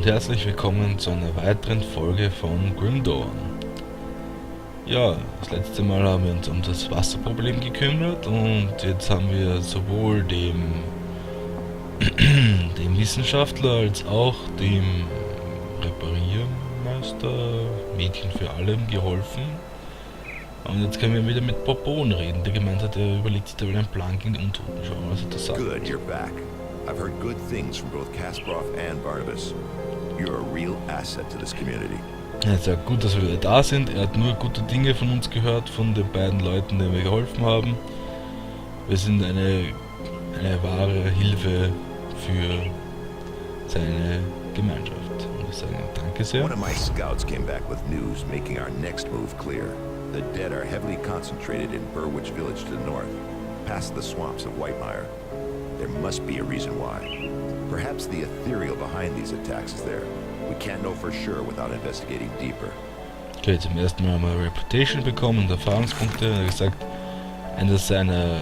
und herzlich willkommen zu einer weiteren Folge von Grim. Ja, das letzte Mal haben wir uns um das Wasserproblem gekümmert und jetzt haben wir sowohl dem Wissenschaftler als auch dem Repariermeister, Mädchen für allem, geholfen. Und jetzt können wir wieder mit Bobon reden, der gemeint hat, er überlegt sich da wieder einen Plan gegen die Untoten. Schauen wir mal, was er da sagt. Good, you're back. I've heard good things from both Kasparov and Barnabas. You're a real asset to this community. Er sagt, gut, dass wir wieder da sind. Er hat nur gute Dinge von uns gehört, von den beiden Leuten, denen wir geholfen haben. Wir sind eine wahre Hilfe für seine Gemeinschaft. Und ich sage danke sehr. One of my scouts came back with news making our next move clear. The dead are heavily concentrated in Burwich village to the north, past the swamps of Whitemire. There must be a reason why. Perhaps the ethereal behind these attacks is there. We can't know for sure without investigating deeper. Okay, zum ersten Mal haben wir Reputation bekommen und Erfahrungspunkte. Er hat gesagt, einer seiner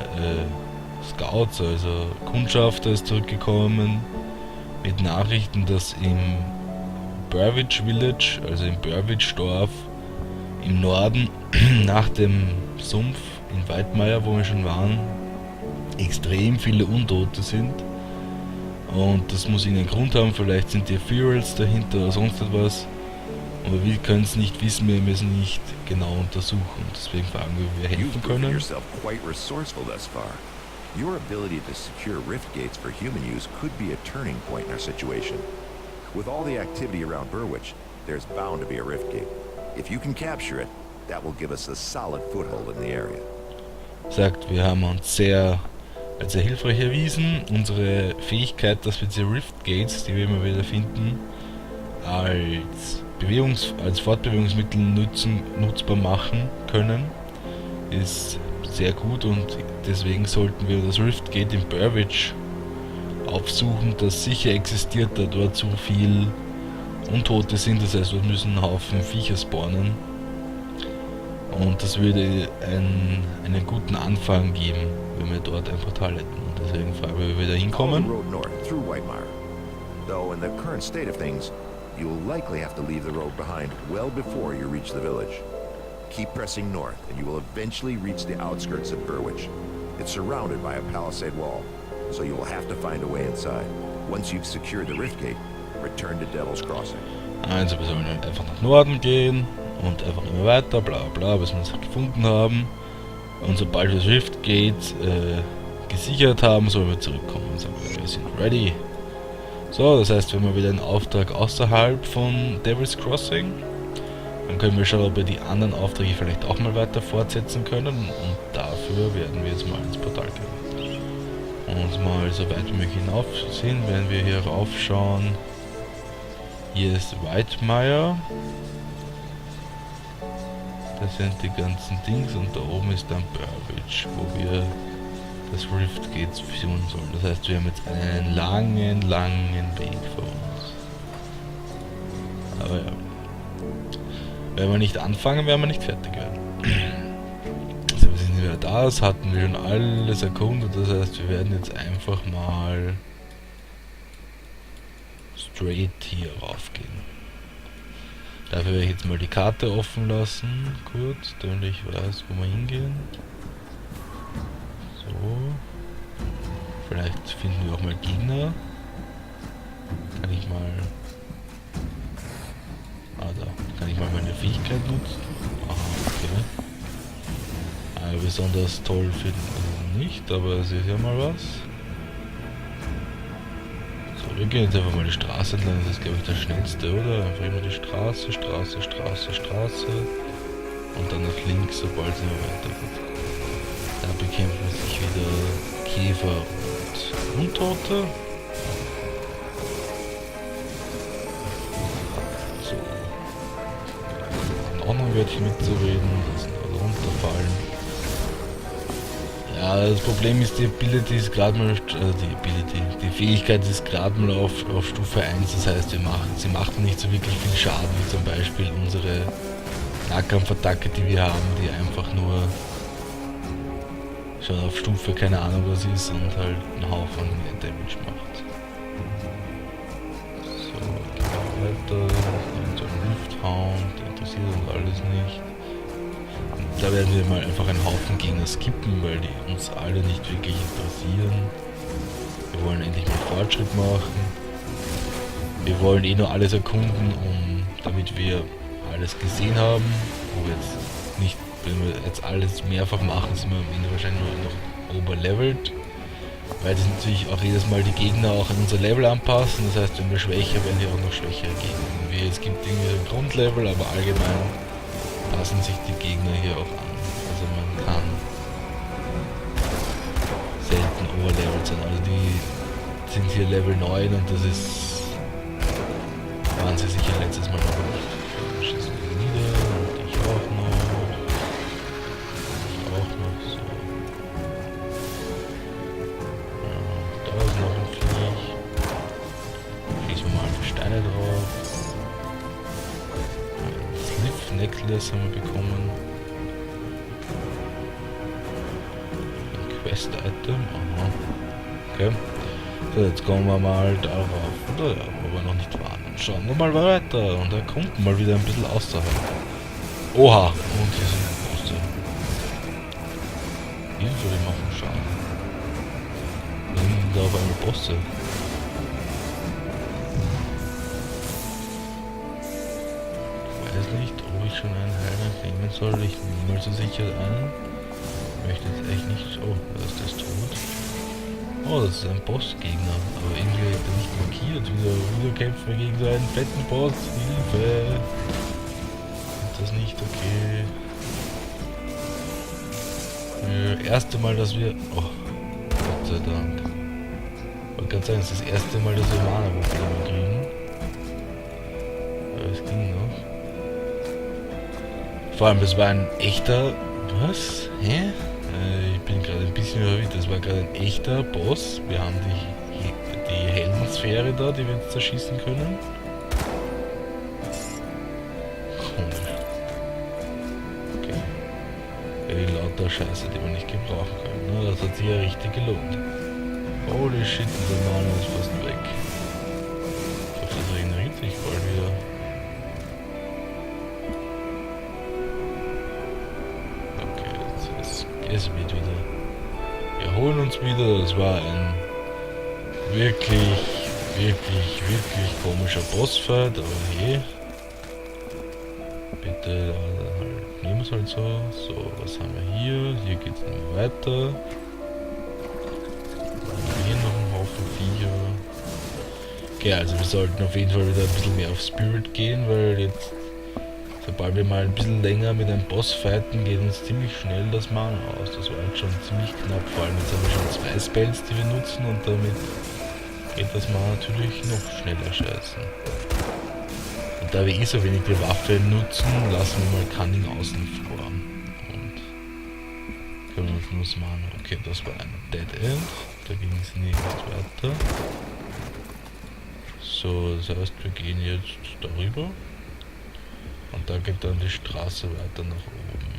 Scouts, also Kundschafter, ist zurückgekommen mit Nachrichten, dass im Burwich Village, also im Burwich Dorf im Norden nach dem Sumpf in Whitemire, wo wir schon waren, extrem viele Untote sind. Und das muss irgendeinen Grund haben, vielleicht sind die Ethereals dahinter oder sonst etwas. Aber wir können es nicht wissen, wir müssen nicht genau untersuchen. Deswegen fragen wir, wie wir helfen können. Your ability to secure rift gates for human use could be a turning point in our situation. With all the activity around Burwich, there's bound to be a rift gate. If you can capture it, that will give us a solid foothold in the area. Sagt, wir haben uns als sehr hilfreich erwiesen. Unsere Fähigkeit, dass wir diese Rift Gates, die wir immer wieder finden, als Fortbewegungsmittel nutzbar machen können, ist sehr gut und deswegen sollten wir das Rift Gate in Burwich aufsuchen, das sicher existiert, da dort so viel Untote sind, das heißt, wir müssen einen Haufen Viecher spawnen und das würde einen guten Anfang geben, wenn wir dort ein Portal hätten. Und deswegen fragen wir, wie wir da hinkommen. Though in the current state of things, you'll likely have to leave the road behind well before you reach the village. Keep pressing north and you will eventually reach the outskirts of Burwich. It's surrounded by a palisade wall, so you will have to find a way inside. Once you've secured the rift gate, return to Devil's Crossing. Also wir sollen einfach nach Norden gehen und einfach immer weiter, bla bla, bis wir es gefunden haben. Und sobald wir das Rift Gate gesichert haben, sollen wir zurückkommen und sagen, wir sind ready. So, das heißt, wenn wir wieder einen Auftrag außerhalb von Devil's Crossing, dann können wir schauen, ob wir die anderen Aufträge vielleicht auch mal weiter fortsetzen können. Und dafür werden wir jetzt mal ins Portal gehen. Und mal so weit wie möglich hinaufsehen, wenn wir hier raufschauen. Hier ist Whitemire. Das sind die ganzen Dings und da oben ist dann Burwich, wo wir das Rift Gates führen sollen. Das heißt, wir haben jetzt einen langen Weg vor uns. Aber ja. Wenn wir nicht anfangen, werden wir nicht fertig werden. Also wir sind wieder da, das hatten wir schon alles erkundet, das heißt, wir werden jetzt einfach mal straight hier raufgehen. Dafür werde ich jetzt mal die Karte offen lassen, kurz, damit ich weiß, wo wir hingehen. So. Vielleicht finden wir auch mal Gegner. Kann ich mal... da kann ich mal meine Fähigkeit nutzen. Aha, okay. Besonders toll finden wir nicht, aber es ist ja mal was. So, wir gehen jetzt einfach mal die Straße entlang, das ist glaube ich das schnellste, oder? Einfach immer die Straße und dann nach links, sobald es immer weitergeht. Da bekämpfen sich wieder Käfer und Untote. Auch noch ein Wörtchen mitzureden, das also runterfallen. Ja, das Problem ist, die Ability ist gerade mal, die Fähigkeit ist gerade mal auf Stufe 1, das heißt, sie macht nicht so wirklich viel Schaden, wie zum Beispiel unsere Nahkampfattacke, die wir haben, die einfach nur schon auf Stufe, keine Ahnung was ist, und halt einen Haufen Damage macht. So, genau. weiter. So ein Rifthound, der interessiert uns alles nicht. Und da werden wir mal einfach einen Haufen Gegner skippen, weil die uns alle nicht wirklich interessieren. Wir wollen endlich mal Fortschritt machen. Wir wollen eh nur alles erkunden, damit wir alles gesehen haben. Ob jetzt nicht, wenn wir jetzt alles mehrfach machen, sind wir am Ende wahrscheinlich nur noch overlevelt. Weil das natürlich auch jedes Mal die Gegner auch an unser Level anpassen. Das heißt, wenn wir schwächer, werden die auch noch schwächere Gegner. Es gibt irgendwie ein Grundlevel, aber allgemein passen sich die Gegner hier auch an. Also man kann selten overlevelt sein. Also die sind hier Level 9 und das waren sie sicher letztes Mal noch nicht. Wir schießen die nieder und ich auch noch. So. Ja, da ist noch ein Viech. Schießen wir mal ein paar Steine drauf. Ein Sniff-Necklace haben wir bekommen. Ein Quest-Item. Aha. Okay. So, jetzt kommen wir mal darauf. Oder ja, wo wir noch nicht waren. Schauen wir mal weiter und erkunden mal wieder ein bisschen außerhalb. Oha! Und hier sind Bosse. Hilfe, die machen Schaden. Da auf einmal Bosse. Ich weiß nicht, ob ich schon einen Heiler nehmen soll. Ich nehme mal so sicher einen. Ich möchte jetzt echt nicht. Oh, da ist das tot. Oh, das ist ein Bossgegner, aber irgendwie ist er nicht markiert. Wieder kämpfen wir gegen so einen fetten Boss. Hilfe! Ist das nicht okay? Erste Mal, dass wir... Oh, Gott sei Dank. Ich wollte gerade sagen, es ist das erste Mal, dass wir Mana-Probleme kriegen. Aber es ging noch. Vor allem, das war ein echter... Was? Hä? Ich bin gerade ein bisschen verwirrt, das war gerade ein echter Boss. Wir haben die Heldensphäre da, die wir jetzt zerschießen können. Komisch. Okay. Ja, die lauter Scheiße, die wir nicht gebrauchen können. Ne? Das hat sich ja richtig gelohnt. Holy shit, der Mana ist fast weg. Ich hoffe, das regeneriert sich bald wieder. Es wird wieder. Wir holen uns wieder. Das war ein wirklich komischer Bossfight, aber hey. Bitte halt, nehmen wir es halt so. So, was haben wir hier? Hier geht es noch weiter. Hier noch ein Haufen Viecher. Okay, also wir sollten auf jeden Fall wieder ein bisschen mehr auf Spirit gehen, weil jetzt, sobald wir mal ein bisschen länger mit einem Boss fighten, geht uns ziemlich schnell das Mana aus. Das war jetzt schon ziemlich knapp, vor allem jetzt haben wir schon 2 Spells, die wir nutzen und damit geht das Mana natürlich noch schneller scheißen. Und da wir eh so wenig die Waffe nutzen, lassen wir mal Cunning außen vor. Und können uns nur das Mana. Okay, das war ein Dead End, da ging es nicht weiter. So, das heißt, wir gehen jetzt darüber. Und da geht dann die Straße weiter nach oben.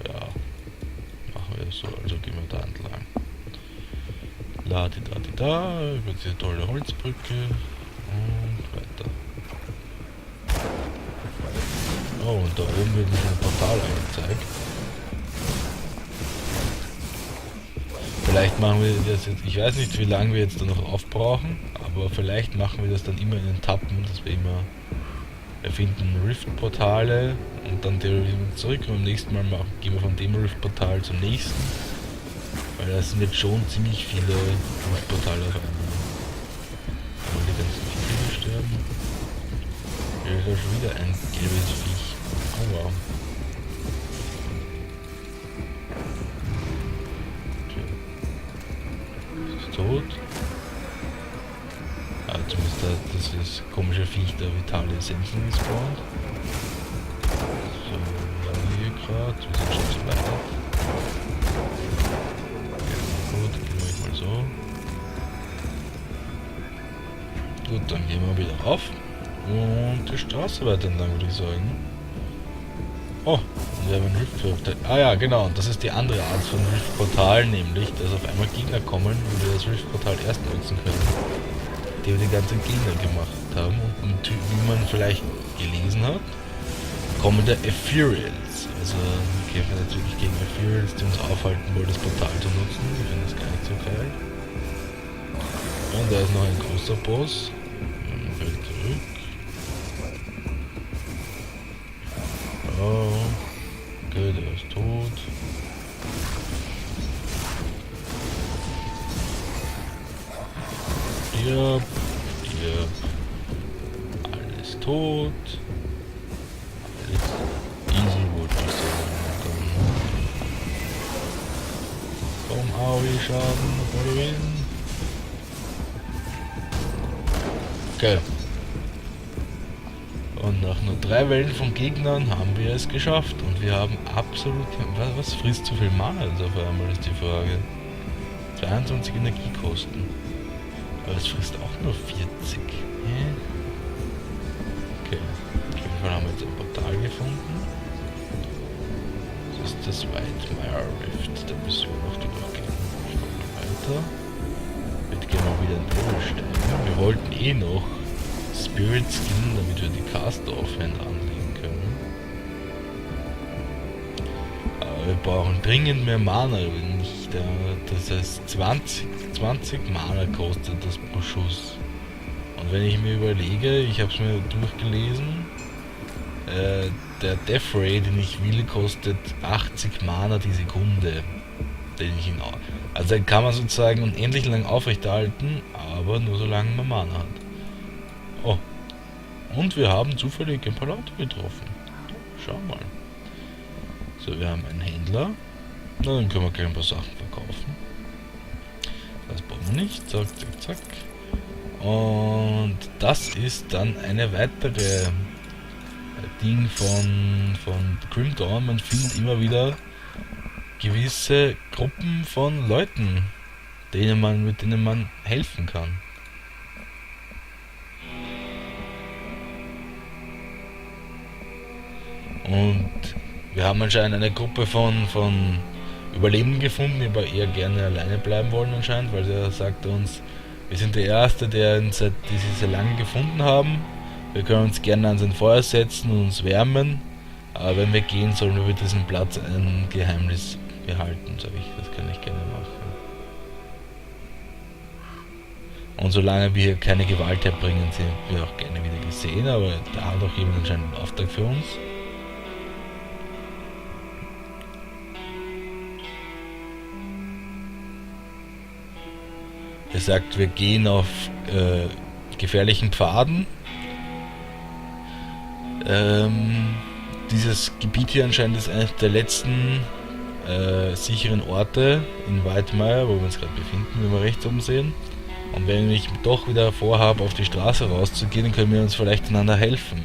Ja, machen wir so, also gehen wir da entlang. La-di-da-di-da, über diese tolle Holzbrücke und weiter. Oh, und da oben wird uns ein Portal angezeigt. Vielleicht machen wir das jetzt, ich weiß nicht, wie lange wir jetzt da noch aufbrauchen, aber vielleicht machen wir das dann immer in Etappen, dass wir immer erfinden Rift-Portale und dann theorisieren wir zurück und beim nächsten Mal gehen wir von dem Rift-Portal zum nächsten. Weil das sind jetzt schon ziemlich viele Rift-Portale auf einmal. Und die ganzen Viecher sterben. Hier ist ja schon wieder ein gelbes Viech. Oh wow. Okay. Ist tot. Zumindest das ist das komische Viech, der vitale Essenzen gespawnt. So, wir haben hier gerade, wir sind schon zu weit. Okay, gut, gehen wir mal so. Gut, dann gehen wir wieder auf und die Straße weiter entlang, würde ich sagen. Oh, wir haben ein Rift-Portal. Ah ja, genau, das ist die andere Art von Rift-Portal, nämlich, dass auf einmal Gegner kommen und wir das Rift-Portal erst nutzen können. die wir die ganzen Gegner gemacht haben. Und wie man vielleicht gelesen hat, kommen der Ethereals. Also wir kämpfen jetzt wirklich gegen Ethereals, die uns aufhalten wollen, das Portal zu nutzen. Ich finde das gar nicht so geil. Und da ist noch ein großer Boss. Fällt zurück. Oh. Okay, der ist tot. Stirb. Alles tot. Alles easy, wollte ich sagen. Komm, Aui, Schaden, Halloween. Okay. Und nach nur 3 Wellen von Gegnern haben wir es geschafft. Und wir haben absolut... Was frisst so viel Mana jetzt auf einmal, ist die Frage. 22 Energiekosten. Aber es frisst auch nur 40. Okay. Auf jeden Fall haben wir jetzt ein Portal gefunden. Das ist das Whitemire Rift. Da müssen wir noch durchgehen. Schauen wir weiter. Jetzt gehen wir wieder in Todesstein. Wir wollten eh noch Spirit Skin, damit wir die Cast-Offhand anlegen können. Aber wir brauchen dringend mehr Mana, wenn nicht. Das heißt 20 Mana kostet das pro Schuss. Und wenn ich mir überlege, ich habe es mir durchgelesen, der Death Ray, den ich will, kostet 80 Mana die Sekunde. Also den kann man sozusagen unendlich lang aufrechterhalten, aber nur solange man Mana hat. Oh. Und wir haben zufällig ein Palato getroffen. Schau mal. So, wir haben einen Händler. Na, dann können wir gleich ein paar Sachen verkaufen. Das brauchen wir nicht. Zack, zack, zack. Und das ist dann eine weitere Ding von Grim Dawn. Man findet immer wieder gewisse Gruppen von Leuten, mit denen man helfen kann. Und wir haben anscheinend eine Gruppe von Überlebenden gefunden, die aber eher gerne alleine bleiben wollen anscheinend, weil er sagt uns, wir sind der Erste, die sie sehr lange gefunden haben. Wir können uns gerne an sein Feuer setzen und uns wärmen, aber wenn wir gehen, sollen wir mit diesem Platz ein Geheimnis behalten, sage ich, das kann ich gerne machen. Und solange wir keine Gewalt herbringen, sind wir auch gerne wieder gesehen, aber da hat auch jemand anscheinend einen Auftrag für uns. Er sagt, wir gehen auf gefährlichen Pfaden. Dieses Gebiet hier anscheinend ist eines der letzten sicheren Orte in Whitemire, wo wir uns gerade befinden, wenn wir rechts oben sehen. Und wenn ich doch wieder vorhabe, auf die Straße rauszugehen, dann können wir uns vielleicht einander helfen.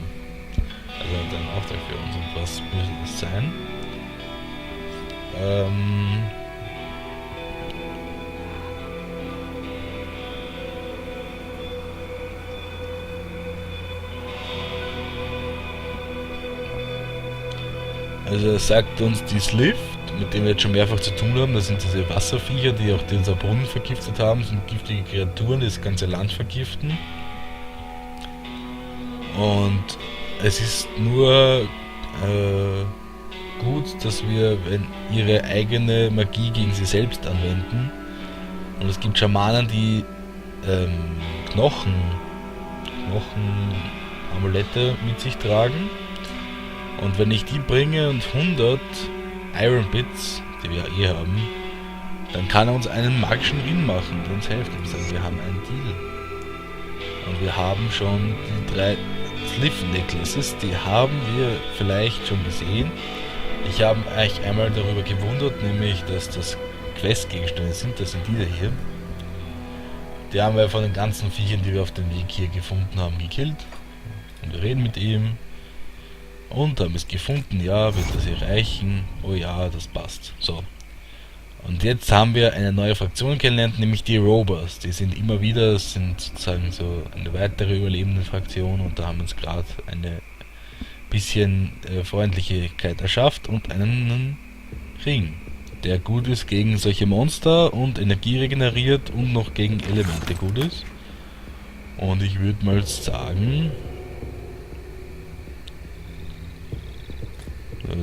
Also hat er einen Auftrag für uns. Und was müsste das sein? Also er sagt uns, die Slift, mit dem wir jetzt schon mehrfach zu tun haben, das sind diese Wasserviecher, die auch unser Brunnen vergiftet haben, das sind giftige Kreaturen, die das ganze Land vergiften. Und es ist nur gut, dass wir ihre eigene Magie gegen sie selbst anwenden. Und es gibt Schamanen, die Amulette mit sich tragen. Und wenn ich die bringe und 100 Iron Bits, die wir eh haben, dann kann er uns einen magischen Ring machen, der uns hilft. Also wir haben einen Deal. Und wir haben schon die 3 Sliff Necklaces, die haben wir vielleicht schon gesehen. Ich habe euch einmal darüber gewundert, nämlich, dass das Questgegenstände sind, das sind die da hier. Die haben wir von den ganzen Viechern, die wir auf dem Weg hier gefunden haben, gekillt. Und wir reden mit ihm. Und haben es gefunden, ja, wird das hier reichen? Oh ja, das passt. So. Und jetzt haben wir eine neue Fraktion kennengelernt, nämlich die Rovers. Die sind immer wieder, sind sozusagen so eine weitere überlebende Fraktion und da haben wir uns gerade eine bisschen Freundlichkeit erschafft und einen Ring, der gut ist gegen solche Monster und Energie regeneriert und noch gegen Elemente gut ist. Und ich würde mal sagen,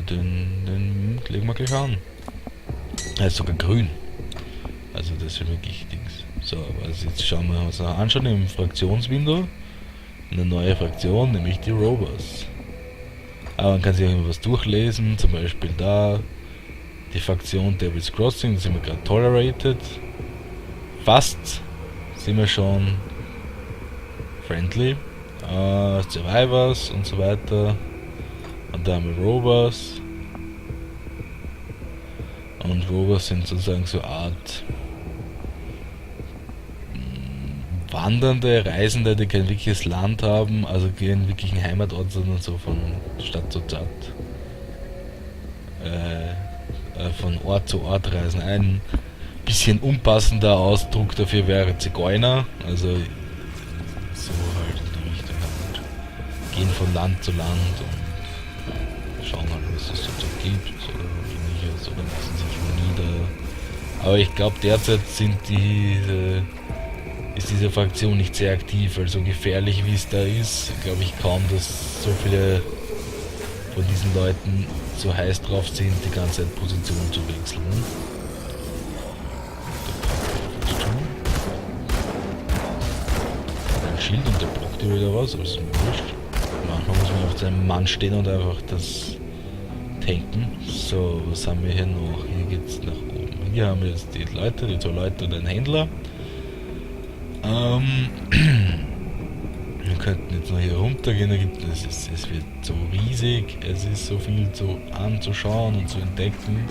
den legen wir gleich an. Er ist sogar grün. Also das ist wirklich Dings. So, also jetzt schauen wir uns noch anschauen im Fraktionswindow. Eine neue Fraktion, nämlich die Rovers. Aber man kann sich auch immer was durchlesen, zum Beispiel da die Fraktion Devil's Crossing, da sind wir gerade tolerated. Fast sind wir schon friendly. Survivors und so weiter. Und da haben wir Rovers. Und Rovers sind sozusagen so eine Art Wandernde, Reisende, die kein wirkliches Land haben, also keinen wirklichen Heimatort, sondern so von Stadt zu Stadt. Von Ort zu Ort reisen. Ein bisschen unpassender Ausdruck dafür wäre Zigeuner, also so halt in die Richtung halt. Gehen von Land zu Land und schauen halt, was es so gibt oder ähnliches oder lassen sich nieder. Aber ich glaube derzeit ist diese Fraktion nicht sehr aktiv, also gefährlich wie es da ist, glaube ich kaum, dass so viele von diesen Leuten so heiß drauf sind, die ganze Zeit Position zu wechseln. Ein Schild und der blockt dir wieder was, also wurscht. Manchmal muss man auf seinem Mann stehen und einfach das tanken. So, was haben wir hier noch? Hier geht's nach oben. Hier haben wir jetzt die zwei Leute und einen Händler. Wir könnten jetzt noch hier runtergehen, es wird so riesig, es ist so viel anzuschauen und zu entdecken.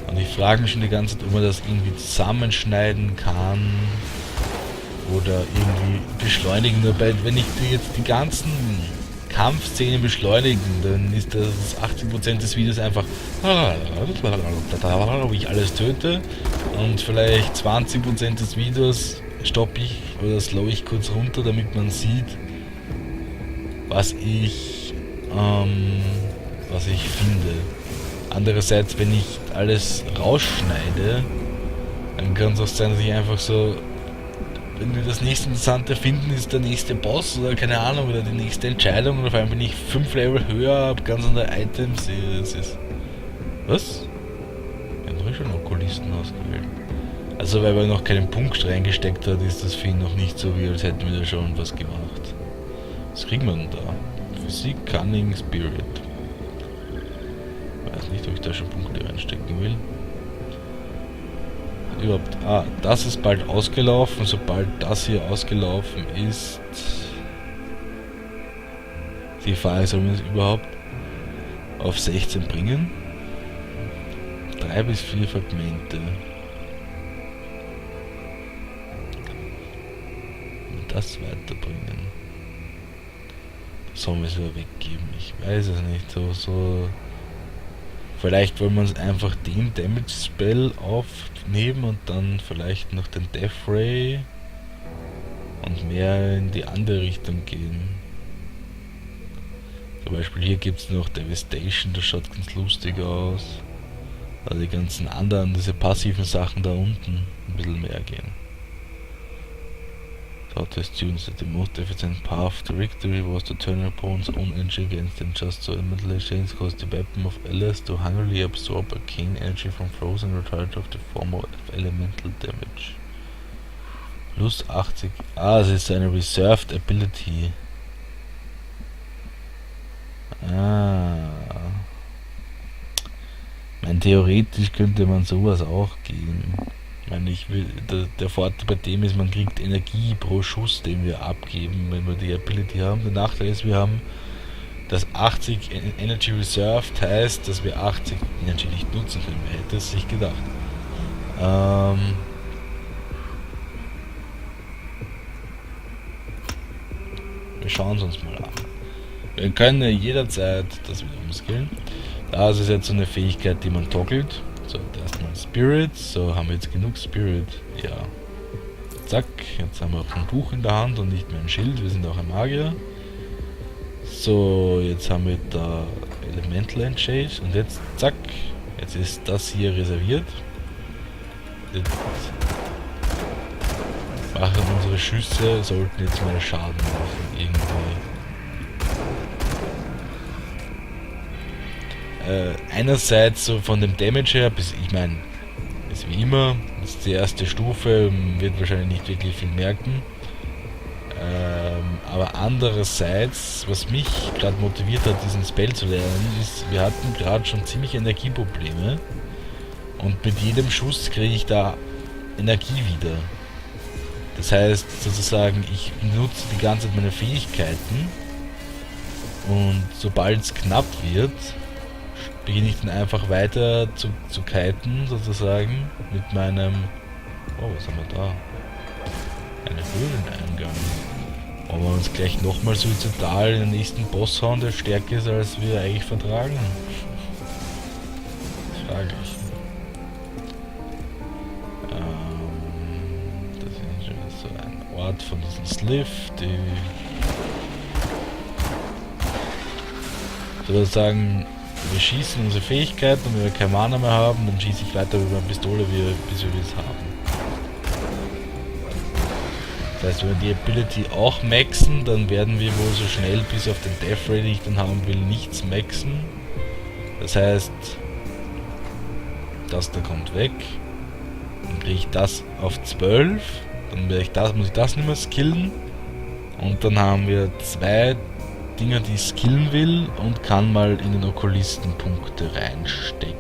Und ich frage mich schon die ganze Zeit, ob man das irgendwie zusammenschneiden kann oder irgendwie beschleunigen. Dabei, wenn ich jetzt die ganzen Kampfszenen beschleunigen, dann ist das 80% des Videos einfach, wie ich alles töte, und vielleicht 20% des Videos stoppe ich oder slow ich kurz runter, damit man sieht, was ich finde. Andererseits, wenn ich alles rausschneide, dann kann es auch sein, dass ich einfach so, wenn wir das nächste Interessante finden, ist der nächste Boss oder keine Ahnung, oder die nächste Entscheidung, oder vor allem bin ich 5 Level höher, habe ganz andere Items, das ist... Was? Wir haben doch schon Okulisten ausgewählt. Also weil man noch keinen Punkt reingesteckt hat, ist das für ihn noch nicht so, wie als hätten wir da schon was gemacht. Was kriegen wir denn da? Physik, Cunning, Spirit. Weiß nicht, ob ich da schon Punkte reinstecken will. Überhaupt. Das ist bald ausgelaufen. Sobald das hier ausgelaufen ist. Die Frage, soll man es überhaupt auf 16 bringen? 3 bis 4 Fragmente. Das weiterbringen. Sollen wir es wieder weggeben? Ich weiß es nicht. So. Vielleicht wollen wir uns einfach den Damage Spell aufnehmen und dann vielleicht noch den Death Ray und mehr in die andere Richtung gehen. Zum Beispiel hier gibt es noch Devastation, das schaut ganz lustig aus. Also die ganzen anderen, diese passiven Sachen da unten ein bisschen mehr gehen. Taught the students that the most efficient path to victory was to turn opponent's own energy against them, just so elemental exchange caused the weapon of Alice to hungrily absorb arcane energy from frozen retarded of the form of elemental damage. Plus 80. Es ist eine Reserved Ability. Theoretisch könnte man sowas auch gehen. Ich meine, der Vorteil bei dem ist, man kriegt Energie pro Schuss, den wir abgeben, wenn wir die Ability haben. Der Nachteil ist, wir haben das 80 Energy Reserved, heißt, dass wir 80 Energy nicht nutzen können. Wer hätte es sich gedacht? Wir schauen es uns mal an. Wir können ja jederzeit das wieder umskillen. Das ist jetzt so eine Fähigkeit, die man toggelt. So, erstmal Spirit. So, haben wir jetzt genug Spirit? Ja. Zack, jetzt haben wir auch ein Buch in der Hand und nicht mehr ein Schild. Wir sind auch ein Magier. So, jetzt haben wir da Elemental Enchase und jetzt, zack, jetzt ist das hier reserviert. Jetzt machen unsere Schüsse, sollten jetzt mal Schaden machen irgendwie. Einerseits so von dem Damage her, ich meine, ist wie immer, das ist die erste Stufe, wird wahrscheinlich nicht wirklich viel merken. Aber andererseits, was mich gerade motiviert hat, diesen Spell zu lernen, ist, wir hatten gerade schon ziemlich Energieprobleme und mit jedem Schuss kriege ich da Energie wieder. Das heißt sozusagen, ich nutze die ganze Zeit meine Fähigkeiten und sobald es knapp wird, beginne ich dann einfach weiter zu kiten sozusagen mit meinem... Oh, was haben wir da? Ein Höhleneingang. Wollen wir uns gleich nochmal suizidal in den nächsten Boss hauen, der stärker ist, als wir eigentlich vertragen? Das frage ich. Das ist schon so ein Ort von diesem Sliff, die... sozusagen, wir schießen unsere Fähigkeiten und wenn wir keine Mana mehr haben, dann schieße ich weiter mit meiner Pistole, bis wir es haben. Das heißt, wenn wir die Ability auch maxen, dann werden wir wohl so schnell bis auf den Death Ray, den ich dann haben will, nichts maxen. Das heißt, das da kommt weg. Dann kriege ich das auf 12. Dann muss ich das nicht mehr skillen. Und dann haben wir 2 Dinger, die ich skillen will und kann mal in den Okkulisten Punkte reinstecken.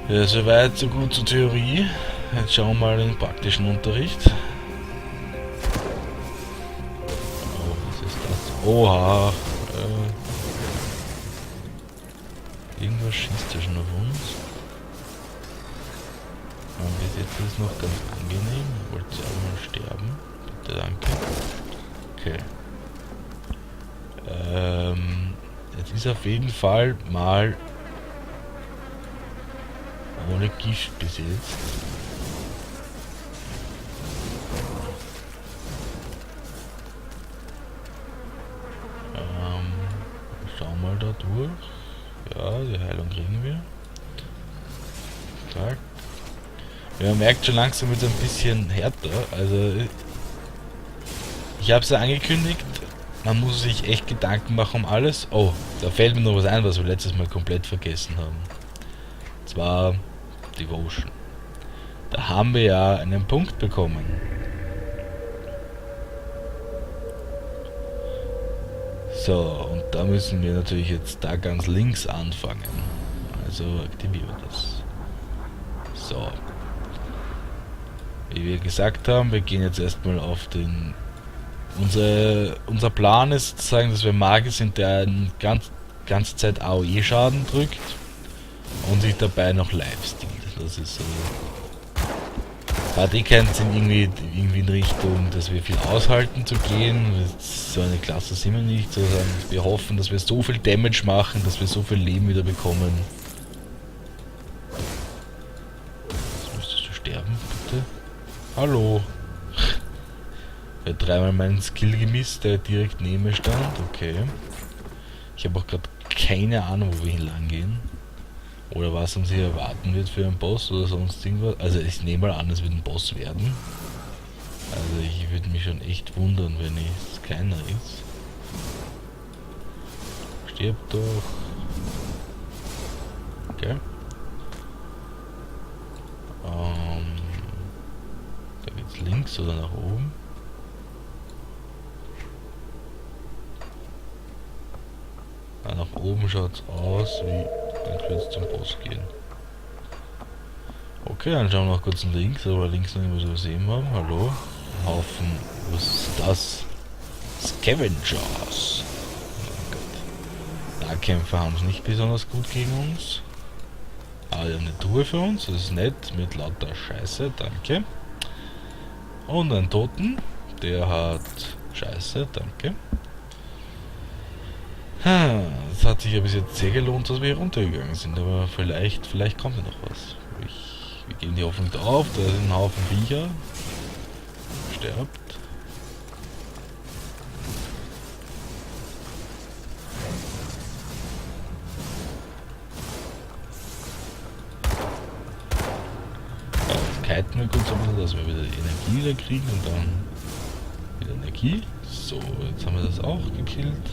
Ja, soweit, so gut zur Theorie. Jetzt schauen wir mal in den praktischen Unterricht. Oh, was ist das? Oha! Irgendwas schießt ja schon auf uns. Und bis jetzt ist es noch ganz angenehm. Wollt ihr auch mal sterben? Bitte, danke. Jetzt ist auf jeden Fall mal ohne Gift bis jetzt. Schauen wir mal da durch. Ja, die Heilung kriegen wir. Stark. Ja, man merkt schon langsam wird es ein bisschen härter. Also ich habe es ja angekündigt, man muss sich echt Gedanken machen um alles. Oh, da fällt mir noch was ein, was wir letztes Mal komplett vergessen haben. Und zwar Devotion. Da haben wir ja einen Punkt bekommen. So, und da müssen wir natürlich jetzt da ganz links anfangen. Also aktivieren wir das. So. Wie wir gesagt haben, wir gehen jetzt erstmal auf den... Unser Plan ist sozusagen, dass wir Magier sind, der eine ganze Zeit AOE-Schaden drückt und sich dabei noch lifestealt. Das ist so. Hat eh keinen Sinn, irgendwie in Richtung, dass wir viel aushalten zu gehen. So eine Klasse sind wir nicht, sondern wir hoffen, dass wir so viel Damage machen, dass wir so viel Leben wieder bekommen. Jetzt müsstest du sterben, bitte. Hallo. Ich habe 3-mal meinen Skill gemisst, der direkt neben mir stand. Okay. Ich habe auch gerade keine Ahnung, wo wir hier lang gehen. Oder was uns hier erwarten wird für einen Boss oder sonst irgendwas. Also ich nehme mal an, es wird ein Boss werden. Also ich würde mich schon echt wundern, wenn es keiner ist. Stirb doch. Okay. Da geht's links oder nach oben. Nach oben schaut es aus, wie dann wird es zum Boss gehen. Okay, dann schauen wir noch kurz links, aber links noch irgendwas übersehen haben. Hallo? Ein Haufen. Was ist das? Scavengers. Oh Gott. Nahkämpfer haben es nicht besonders gut gegen uns. Aber die haben eine Truhe für uns, das ist nett, mit lauter Scheiße, danke. Und einen Toten, der hat Scheiße, danke. Es hat sich ja bis jetzt sehr gelohnt, dass wir hier runtergegangen sind, aber vielleicht kommt ja noch was. Wir geben die Hoffnung auf, da ist ein Haufen Viecher. Stirbt. kiten wir kurz ein bisschen, dass wir wieder Energie wieder kriegen und dann wieder Energie. So, jetzt haben wir das auch gekillt.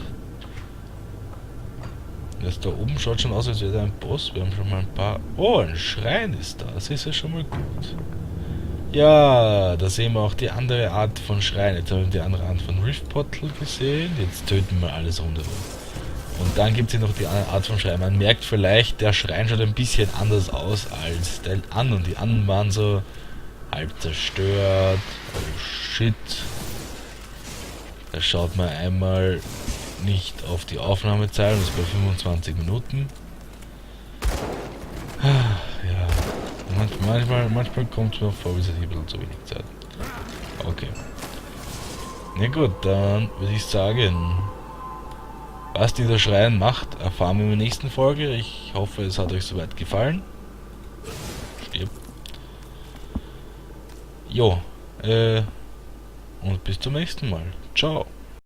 Das da oben schaut schon aus, als wäre da ein Boss. Wir haben schon mal ein paar... Oh, ein Schrein ist da. Das ist ja schon mal gut. Ja, da sehen wir auch die andere Art von Schrein. Jetzt haben wir die andere Art von Rift Portal gesehen. Jetzt töten wir alles rundherum. Und dann gibt es hier noch die andere Art von Schrein. Man merkt vielleicht, der Schrein schaut ein bisschen anders aus als der anderen. Die anderen waren so halb zerstört. Oh shit. Da schaut man einmal nicht auf die Aufnahmezeit, das ist bei 25 Minuten. Ja, manchmal kommt es mir vor, wie es ein bisschen zu wenig Zeit. Okay. Na gut, dann würde ich sagen, was dieser Schrein macht, erfahren wir in der nächsten Folge. Ich hoffe, es hat euch soweit gefallen. Stirb. Jo, und bis zum nächsten Mal. Ciao.